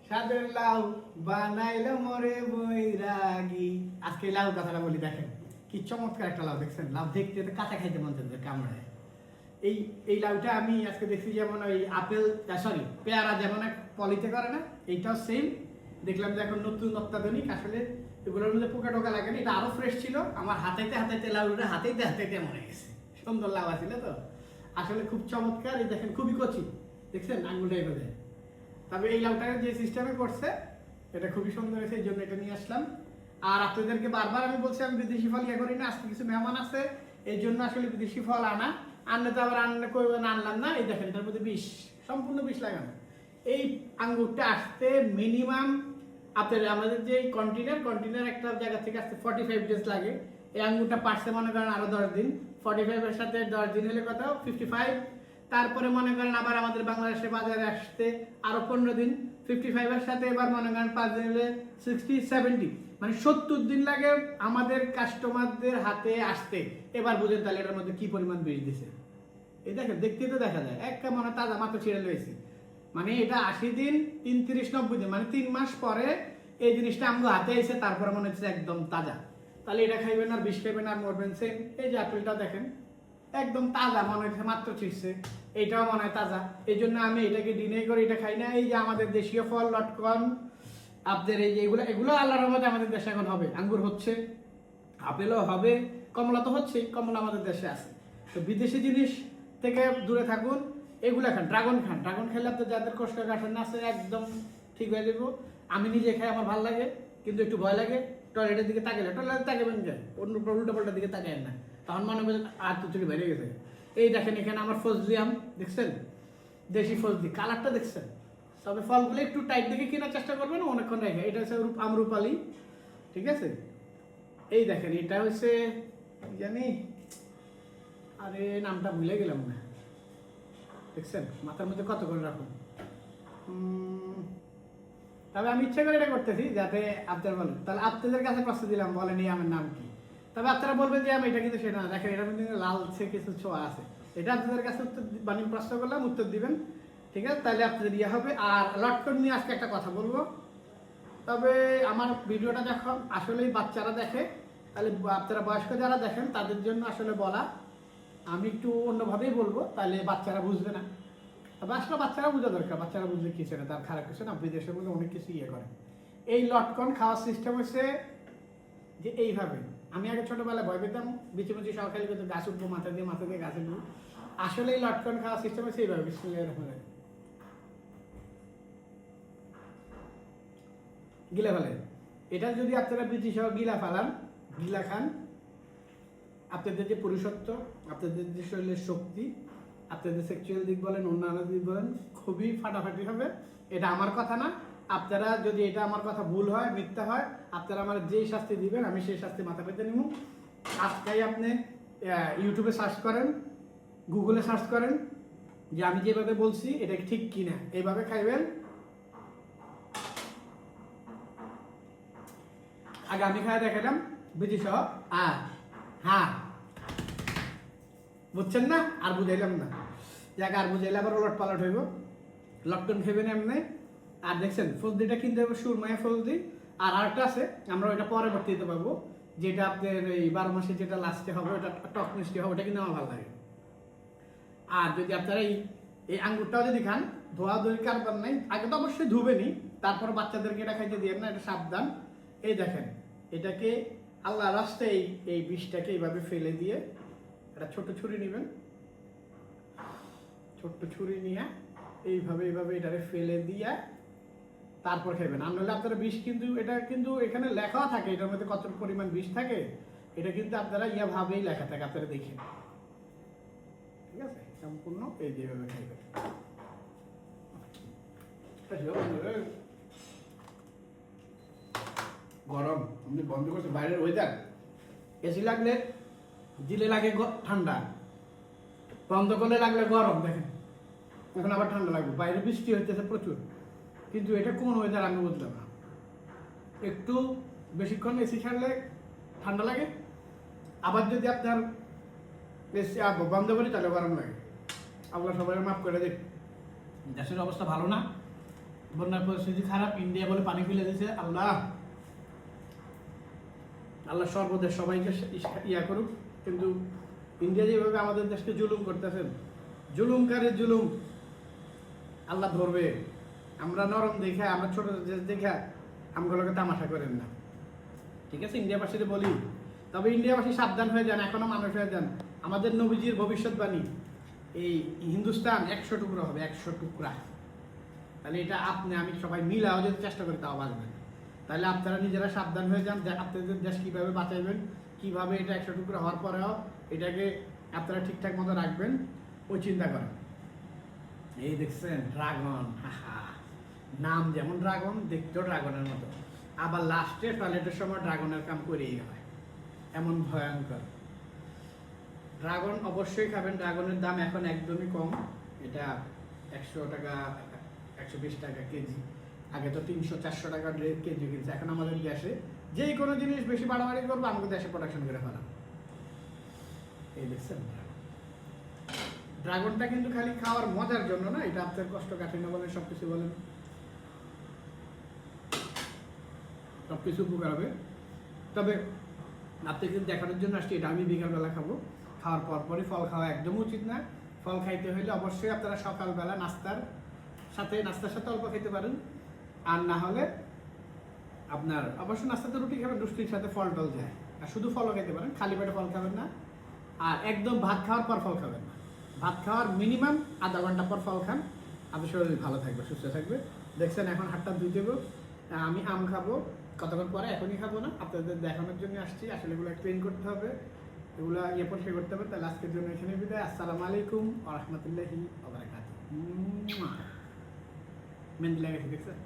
সাদের লাউ বানাইলো মোরে বৈরাগী। আজকে লাউ কথাটা বলি, দেখেন কি চমৎকার একটা লাউ। দেখছেন লাউ দেখতে তো কাঁচা খাইতে মন চাচ্ছে কামড়ায়। এই এই লাউটা আমি আজকে দেখছি, যেমন ওই আপেল সরি পেয়ারা যেমন এক পলিতে করে না, এইটাও সেম। দেখলাম যে এখন নতুন অত্যাধুনিক, আসলে এগুলোর মধ্যে পোকা টোকা লাগে না। এটা আরো ফ্রেশ ছিল, আমার হাতাইতে হাতাইতে লাউটা হাতাইতে মরে গেছে। সুন্দর লাউ ছিল তো, আসলে খুব চমৎকার। এই দেখেন খুবই কচি, দেখছেন আঙুলটা এভাবে। তবে এই লাউটাকে যে সিস্টেমে করছে এটা খুবই সুন্দর হয়েছে, এই জন্য এটা নিয়ে আসলাম। আর আপনাদেরকে বারবার আমি বলছি আমি বিদেশি ফল ইয়ে করি না, আজকে কিছু মেহমান আছে এই জন্য আসলে বিদেশি ফল আনলে তো আবার আনলাম না। এই দেখেন এটার মধ্যে বিষ, সম্পূর্ণ বিষ লাগানো। এই আঙ্গুরটা আসতে মিনিমাম আমাদের যে কন্টেনার একটা জায়গা থেকে আসতে 45 ডেজ লাগে। এই আঙ্গুরটা পারছে মনে করেন আরো 10 দিন, 45 এর সাথে 10 দিন হলে কত 55। তারপরে মনে করেন আবার আমাদের বাংলাদেশে বাজারে আসতে আরো 15 দিন, 55 এর সাথে এবার মনে করেন 5 দিন হলে 60 70, মানে 70 দিন লাগে আমাদের কাস্টমারদের হাতে আসতে। এবার বুঝেন তাহলে এটার মধ্যে কি পরিমাণ বিষ দিছে। এই দেখেন দেখতে তো দেখা যায় একটা মনে তাজা মাত্র ছিঁড়ে লয়েছি, মানে এটা 80 দিন 39 90 দিন মানে 3 মাস পরে এই জিনিসটা আমগো হাতে এসে তারপরে মনে হচ্ছে একদম তাজা। তাহলে এটা খাইবেন আর বিষ খাইবেন আর মরবেন সেম। এই যে আপেলটা দেখেন একদম তাজা মনে হচ্ছে মাত্র ছিঁড়ছে, এইটাও মনে হয় তাজা। এই জন্য আমি এটাকে ডিনে করে এটা খাই না। এই যে আমাদের দেশীয় ফল লটকন আপনাদের এই যে এগুলো আল্লাহর রহমতে আমাদের দেশে এখন হবে। আঙ্গুর হচ্ছে, আপেলও হবে, কমলা তো হচ্ছেই, কমলা আমাদের দেশে আছে। তো বিদেশি জিনিস থেকে দূরে থাকুন, এগুলো খান। ড্রাগন খেলে আপনার যাদের কোষ্ঠকাঠিন্য না আছে একদম ঠিক হয়ে যাবো। আমি নিজে খাই, আমার ভালো লাগে, কিন্তু একটু ভয় লাগে টয়লেটের দিকে তাকালে। টয়লেটে তাকাবেন যায় অন্য উল্টো পাল্টার দিকে তাকায় না, তখন মনে হবে আর তো চুরি বেড়ে গেছে। এই দেখেন এখানে আমার ফজলি আম দেখছেন, দেশি ফজলি, কালারটা দেখছেন। তবে ফলগুলো একটু টাইট দিকে কেনার চেষ্টা করবেন অনেকক্ষণ রেখে। এটা হচ্ছে আমরুপালি, ঠিক আছে। এই দেখেন এটা হচ্ছে জানি, আরে নামটা ভুলে গেলাম না। দেখছেন মাথার মধ্যে কত করে রাখুন। তবে আমি ইচ্ছা করে এটা করতেছি যাতে আপনারা বলেন, তাহলে আপনাদের কাছে প্রশ্ন দিলাম, বলেন এই আমার নাম কি। তবে আপনারা বলবেন যে আমি এটা কিন্তু সেটা না, দেখেন এটার মধ্যে লালচে কিছু ছোঁয়া আছে। এটা আপনাদের কাছে উত্তর মানে প্রশ্ন করলাম, উত্তর দিবেন, ঠিক আছে। তাহলে আপনাদের ইয়ে হবে। আর লটকন নিয়ে আজকে একটা কথা বলবো। তবে আমার ভিডিওটা যখন আসলেই বাচ্চারা দেখে, তাহলে আপনারা বয়স্ক যারা দেখেন তাদের জন্য আসলে বলা, আমি একটু অন্যভাবেই বলবো, তাহলে বাচ্চারা বুঝবে না। তবে আসলে বাচ্চারা বোঝা দরকার, বাচ্চারা বুঝলে কিছু না, তার খারাপ কিছু না। বিদেশের মধ্যে অনেক কিছু ইয়ে করে। এই লটকন খাওয়ার সিস্টেম হচ্ছে যে এইভাবে, আমি আগে ছোটবেলায় ভয় পেতাম, বিচি সরকারি করতে গাছ উঠবো, মাথা দিয়ে গাছ উঠবো। আসলে এই লটকন খাওয়ার সিস্টেম হচ্ছে এইভাবে, বিসমিল্লাহির রহমানির রহিম। গিলা ফেলেন। এটা যদি আপনারা বিচি সহ গিলা ফেলান, গিলা খান, আপনাদের যে পুরুষত্ব, আপনাদের যে শরীরের শক্তি, আপনাদের সেক্সুয়াল দিক বলেন অন্যান্য দিক বলেন খুবই ফাটাফাটি হবে। এটা আমার কথা না, আপনারা যদি এটা আমার কথা ভুল হয় মিথ্যা হয়, আপনারা আমার যেই শাস্তি দিবেন আমি সেই শাস্তি মাথা পেতে নিব। আজকেই আপনি ইউটিউবে সার্চ করেন, গুগলে সার্চ করেন যে আমি যেভাবে বলছি এটা ঠিক কিনা, এইভাবে খাইবেন। আগে আমি খাই দেখালাম বিচি সহ, হ্যাঁ বুঝছেন না, আর বুঝাইলাম না, যাকে আর বুঝাইলে আবার ওলট পালট হইব। লটকন খেবেন এমনি। আর দেখছেন ফলদিটা কিনতে হবে সুরমায় ফলদি। আর আরেকটা আছে, আমরা ওইটা পরবর্তীতে পাবো, যেটা আপনার এই 12 মাসে যেটা লাস্টে হবে, ওটা টক মিষ্টি হবে, ওটা কিন্তু আমার ভালো লাগে। আর যদি আপনারা এই আঙ্গুরটাও যদি খান, ধোয়া ধুই কারবার নাই, আগে তো অবশ্যই ধুবেনি, তারপর বাচ্চাদেরকে এটা খাইতে দিয়ে না, এটা সাবধান। এই দেখেন এটাকে আল্লাহ রাস্তে এই বিষটাকে এইভাবে ফেলে দিয়ে একটা ছোট ছুরি নেবেন, ছোট্ট ছুরি নিয়ে এইভাবে এটাকে ফেলে দিয়ে তারপর খাবেন। আর নাহলে আপনারা বিষ, কিন্তু এটা কিন্তু এখানে লেখাও থাকে এটার মধ্যে কত পরিমাণ বিষ থাকে, এটা কিন্তু আপনারা ভাবেই লেখা থাকে, আপনারা দেখেন, ঠিক আছে। সম্পূর্ণ এই যেভাবে খাইবেন। গরম আপনি বন্ধ করছে, বাইরের ওয়েদার, এসি লাগলে দিলে লাগে ঠান্ডা, বন্ধ করলে লাগলে গরম। দেখেন এখন আবার ঠান্ডা লাগবে, বাইরে বৃষ্টি হইতেছে প্রচুর, কিন্তু এটা কোন ওয়েদার আমি বুঝলাম না। একটু বেশিক্ষণ এসি ছাড়লে ঠান্ডা লাগে, আবার যদি আপনার এসি বন্ধ করি তাহলে গরম লাগে। আপনারা সবাই মাফ করে দিন, দেশের অবস্থা ভালো না, বন্যার পরিস্থিতি খারাপ, ইন্ডিয়া বলে পানি ফেলে দিয়েছে। আল্লাহ আল্লাহ সর্বদেশ সবাইকে ইয়া করুক, কিন্তু ইন্ডিয়া যেভাবে আমাদের দেশকে জুলুম করতেছেন, জুলুমকারী জুলুম আল্লাহ ধরবে। আমরা নরম দেখা, আমরা ছোট দেশ দেখা আমগুলোকে তামাশা করেন না, ঠিক আছে? ইন্ডিয়াবাসীকে বলি, তবে ইন্ডিয়াবাসী সাবধান হয়ে যান, এখনো মানুষ হয়ে যান। আমাদের নবীজির ভবিষ্যৎবাণী, এই হিন্দুস্তান 100 টুকরা হবে, 100 টুকরা। তাহলে এটা আপনি আমি সবাই মিলাও যদি চেষ্টা করি তাও বাঁচবেন। তাহলে আপনারা নিজেরা সাবধান হয়ে যান যে আপনাদের দেশ কীভাবে বাঁচাইবেন, কীভাবে এটা 100 টুকরা হওয়ার পরেও এটাকে আপনারা ঠিকঠাক মতো রাখবেন, ওই চিন্তা করেন। এই দেখছেন ড্রাগন, হাহা, নাম যেমন ড্রাগন, দেখতেও ড্রাগনের মতো, আবার লাস্টে টয়লেটের সময় ড্রাগনের কাম করেই হয়, এমন ভয়ঙ্কর। ড্রাগন অবশ্যই খাবেন, ড্রাগনের দাম এখন একদমই কম, এটা 100 টাকা 120 টাকা কেজি। আগে তো 300-400 টাকা কেজি কিনছে। এখন আমাদের দেশে যেই কোনো জিনিস বেশি বাড়াবাড়ি করবো, আমাদের দেশে প্রোডাকশন করে ফেলাম। এই দেখছেন ড্রাগনটা কিন্তু খালি খাওয়ার মজার জন্য না, এটা আপনার কষ্ট কাঠিন্য বলেন, সবকিছু বলেন, সবকিছু উপকার হবে। তবে আপনি কিন্তু দেখানোর জন্য আসছি, এটা আমি বিকালবেলা খাবো, খাওয়ার পরপরই ফল খাওয়া একদম উচিত না। ফল খাইতে হলে অবশ্যই আপনারা সকালবেলা নাস্তার সাথে অল্প খেতে পারেন, আর না হলে আপনার অবশ্যই নাস্তাতে রুটি খাবেন, রুটির সাথে ফল টল যায়, আর শুধু ফলও খেতে পারেন, খালি পেটে ফল খাবেন না। আর একদম ভাত খাওয়ার পর ফল খাবেন না, ভাত খাওয়ার মিনিমাম আধা ঘন্টা পর ফল খান, আপনার শরীর ভালো থাকবে, সুস্থ থাকবে। দেখছেন এখন হাতটা ধুই দেবো, আমি আম খাবো কতক্ষণ পরে, এখনই খাবো না, আপনাদের দেখানোর জন্য আসছি। আসলে এগুলো ক্লিন করতে হবে, এগুলো পরিষ্কার করতে হবে। তাহলে আজকের জন্য এখানে বিদায়। আসসালামু আলাইকুম ওয়া রাহমাতুল্লাহি ওয়া বারাকাতুহু। মেহেন্দি লাগাইছি দেখছেন।